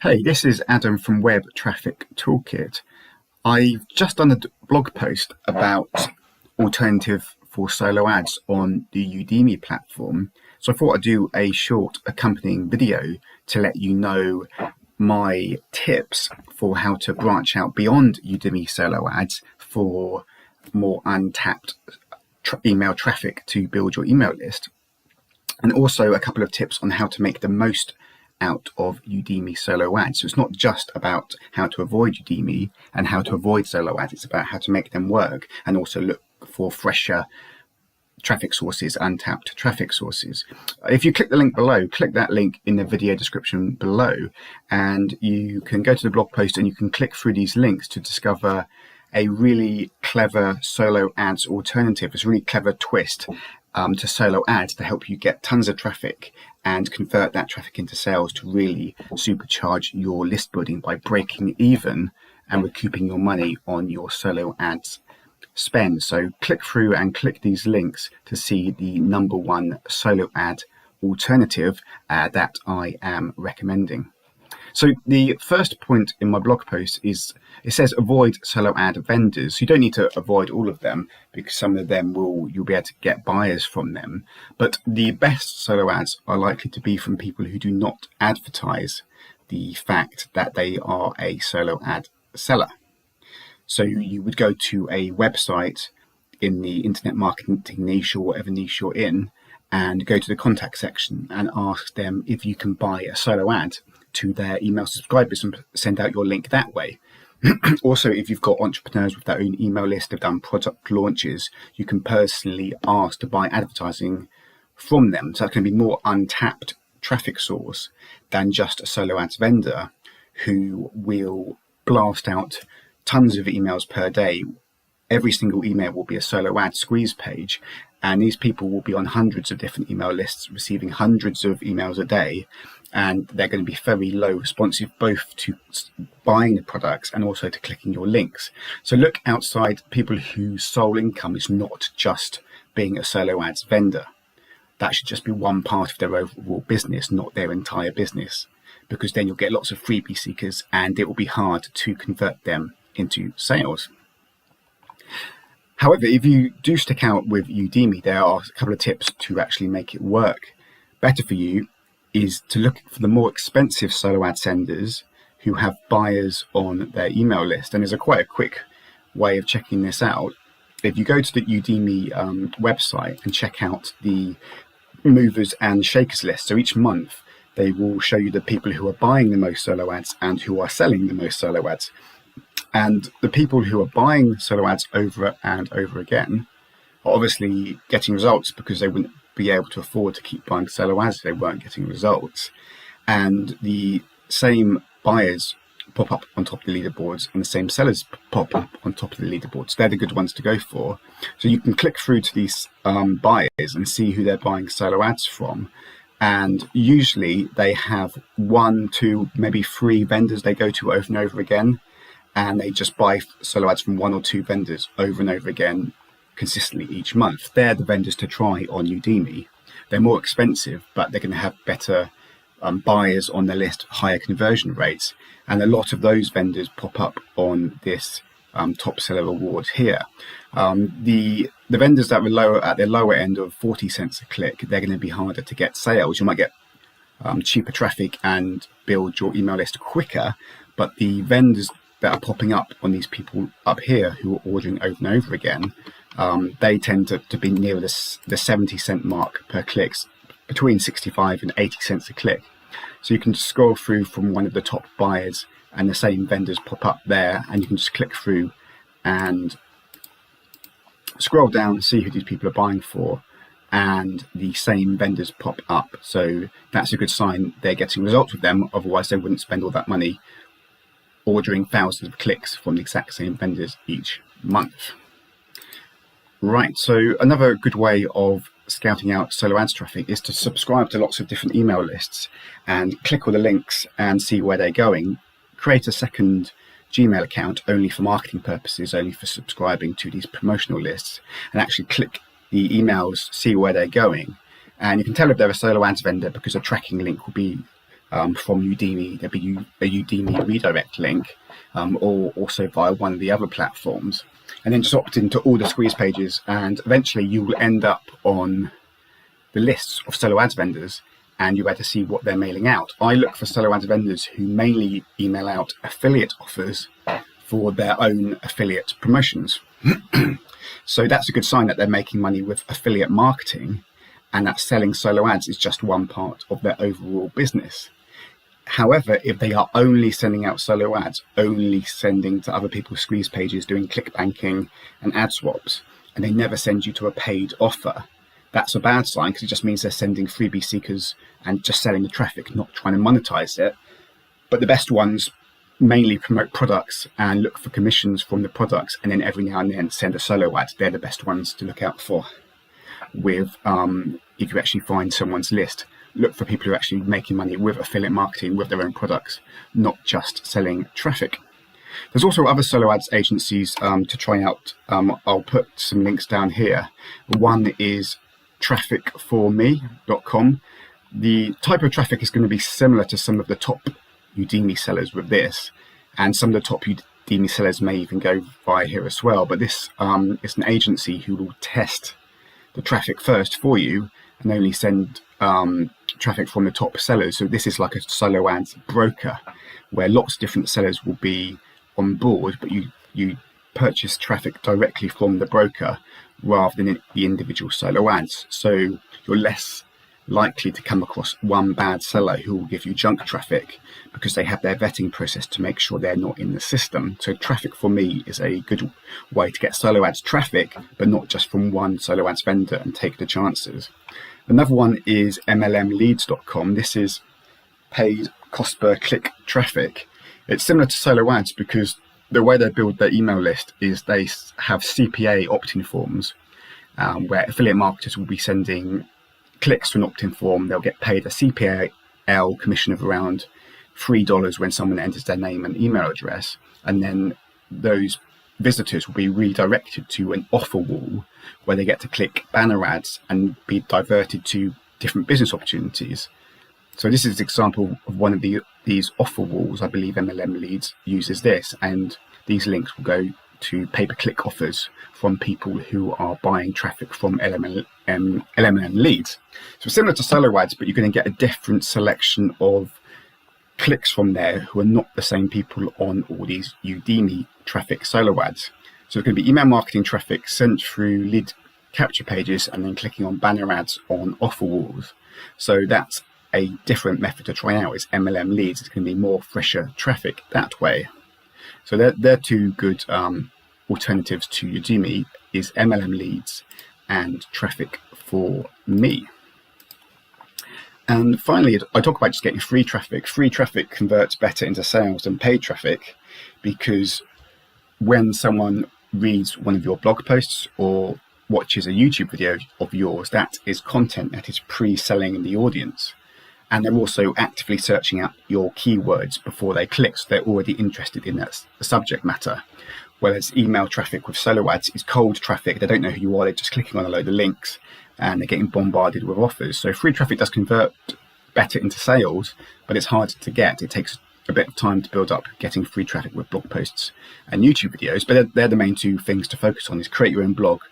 Hey, this is Adam from Web Traffic Toolkit. I've just done a blog post about alternative for solo ads on the Udimi platform. So I thought I'd do a short accompanying video to let you know my tips for how to branch out beyond Udimi solo ads for more untapped email traffic to build your email list. And also a couple of tips on how to make the most out of Udimi solo ads. So it's not just about how to avoid Udimi and how to avoid solo ads, it's about how to make them work and also look for fresher traffic sources, untapped traffic sources. If you click the link below, click that link in the video description below, and you can go to the blog post and you can click through these links to discover a really clever solo ads alternative. It's a really clever twist to solo ads to help you get tons of traffic and convert that traffic into sales to really supercharge your list building by breaking even and recouping your money on your solo ads spend. So click through and click these links to see the number one solo ad alternative that I am recommending. So the first point in my blog post is, it says avoid solo ad vendors. You don't need to avoid all of them because some of them you'll be able to get buyers from them. But the best solo ads are likely to be from people who do not advertise the fact that they are a solo ad seller. So you would go to a website in the internet marketing niche or whatever niche you're in and go to the contact section and ask them if you can buy a solo ad to their email subscribers and send out your link that way. Also, if you've got entrepreneurs with their own email list, have done product launches, you can personally ask to buy advertising from them. So that can be more untapped traffic source than just a solo ads vendor who will blast out tons of emails per day. Every single email will be a solo ad squeeze page, and these people will be on hundreds of different email lists, receiving hundreds of emails a day, and they're going to be very low responsive both to buying the products and also to clicking your links. So look outside people whose sole income is not just being a solo ads vendor. That should just be one part of their overall business, not their entire business, because then you'll get lots of freebie seekers and it will be hard to convert them into sales. However, if you do stick out with Udimi, there are a couple of tips to actually make it work better for you. Is to look for the more expensive solo ad senders who have buyers on their email list. And there's quite a quick way of checking this out. If you go to the Udimi website and check out the movers and shakers list, so each month they will show you the people who are buying the most solo ads and who are selling the most solo ads. And the people who are buying solo ads over and over again are obviously getting results because they wouldn't be able to afford to keep buying solo ads if they weren't getting results. And the same buyers pop up on top of the leaderboards and the same sellers pop up on top of the leaderboards. They're the good ones to go for. So you can click through to these buyers and see who they're buying solo ads from. And usually they have 1, 2, maybe 3 vendors they go to over and over again. And they just buy solo ads from 1 or 2 vendors over and over again consistently each month. They're the vendors to try on Udimi. They're more expensive, but they're going to have better buyers on their list, higher conversion rates. And a lot of those vendors pop up on this top seller award here. The vendors that were at their lower end of 40 cents a click, they're going to be harder to get sales. You might get cheaper traffic and build your email list quicker, but the vendors that are popping up on these people up here who are ordering over and over again, they tend to be near the 70-cent mark per click, between 65 and 80 cents a click. So you can just scroll through from one of the top buyers and the same vendors pop up there, and you can just click through and scroll down and see who these people are buying for, and the same vendors pop up. So that's a good sign they're getting results with them, otherwise they wouldn't spend all that money ordering thousands of clicks from the exact same vendors each month. Right, so another good way of scouting out solo ads traffic is to subscribe to lots of different email lists and click all the links and see where they're going. Create a second Gmail account only for marketing purposes, only for subscribing to these promotional lists, and actually click the emails, see where they're going. And you can tell if they're a solo ads vendor because a tracking link will be from Udimi. There'll be a Udimi redirect link, or also via one of the other platforms. And then just opt into all the squeeze pages, and eventually you will end up on the lists of solo ads vendors, and you'll be able to see what they're mailing out. I look for solo ads vendors who mainly email out affiliate offers for their own affiliate promotions. So that's a good sign that they're making money with affiliate marketing, and that selling solo ads is just one part of their overall business. However, if they are only sending out solo ads, only sending to other people's squeeze pages, doing click banking and ad swaps, and they never send you to a paid offer, that's a bad sign, because it just means they're sending freebie seekers and just selling the traffic, not trying to monetize it. But the best ones mainly promote products and look for commissions from the products, and then every now and then send a solo ad. They're the best ones to look out for. With if you actually find someone's list, look for people who are actually making money with affiliate marketing with their own products, not just selling traffic. There's also other solo ads agencies to try out. I'll put some links down here. One is trafficforme.com. The type of traffic is going to be similar to some of the top Udimi sellers with this, and some of the top Udimi sellers may even go via here as well. But this is an agency who will test the traffic first for you and only send traffic from the top sellers. So this is like a solo ads broker, where lots of different sellers will be on board, but you purchase traffic directly from the broker rather than the individual solo ads. So you're less likely to come across one bad seller who will give you junk traffic, because they have their vetting process to make sure they're not in the system. So Traffic for Me is a good way to get solo ads traffic, but not just from one solo ads vendor, and take the chances. Another one is mlmleads.com. This is paid cost per click traffic. It's similar to solo ads, because the way they build their email list is they have CPA opt-in forms, where affiliate marketers will be sending clicks to an opt-in form. They'll get paid a CPAL commission of around $3 when someone enters their name and email address, and then those visitors will be redirected to an offer wall where they get to click banner ads and be diverted to different business opportunities. So this is an example of one of these offer walls. I believe MLM Leads uses this, and these links will go to pay-per-click offers from people who are buying traffic from LMM Leads. So similar to solo ads, but you're going to get a different selection of clicks from there who are not the same people on all these Udimi traffic solo ads. So it's going to be email marketing traffic sent through lead capture pages and then clicking on banner ads on offer walls. So that's a different method to try out. Is MLM Leads. It's going to be more fresher traffic that way. So they're two good alternatives to Udimi, is MLM Leads and Traffic for Me. And finally, I talk about just getting free traffic. Free traffic converts better into sales than paid traffic, because when someone reads one of your blog posts or watches a YouTube video of yours, that is content that is pre-selling the audience. And they're also actively searching out your keywords before they click, so they're already interested in that subject matter. Whereas email traffic with solo ads is cold traffic. They don't know who you are, they're just clicking on a load of links and they're getting bombarded with offers. So free traffic does convert better into sales, but it's harder to get. It takes a bit of time to build up getting free traffic with blog posts and YouTube videos. But they're the main two things to focus on: is create your own blog,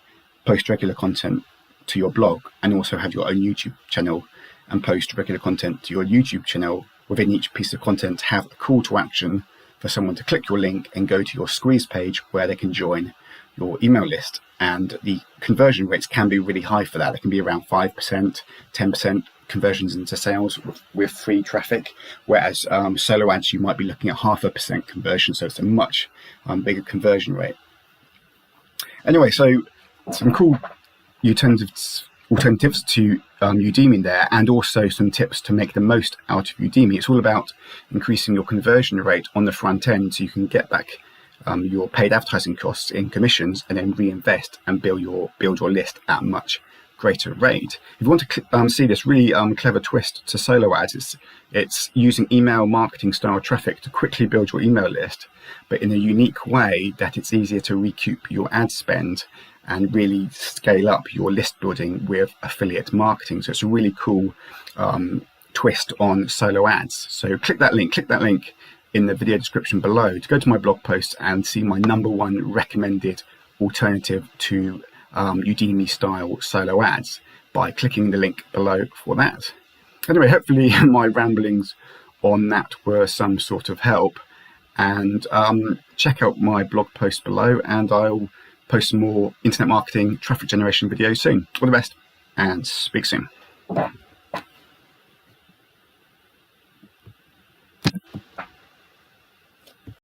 post regular content to your blog, and also have your own YouTube channel and post regular content to your YouTube channel. Within each piece of content, have a call to action for someone to click your link and go to your squeeze page where they can join your email list. And the conversion rates can be really high for that. They can be around 5%, 10% conversions into sales with free traffic, whereas solo ads, you might be looking at 0.5% conversion. So it's a much bigger conversion rate. Anyway, so some cool alternatives to Udimi there, and also some tips to make the most out of Udimi. It's all about increasing your conversion rate on the front end, so you can get back your paid advertising costs in commissions and then reinvest and build your list at a much greater rate. If you want to see this really clever twist to solo ads, it's using email marketing style traffic to quickly build your email list, but in a unique way that it's easier to recoup your ad spend and really scale up your list building with affiliate marketing. So it's a really cool twist on solo ads. So click that link in the video description below to go to my blog post and see my #1 recommended alternative to Udimi style solo ads by clicking the link below for that. Anyway, hopefully my ramblings on that were some sort of help, and check out my blog post below, and I'll post some more internet marketing traffic generation videos soon. All the best and speak soon.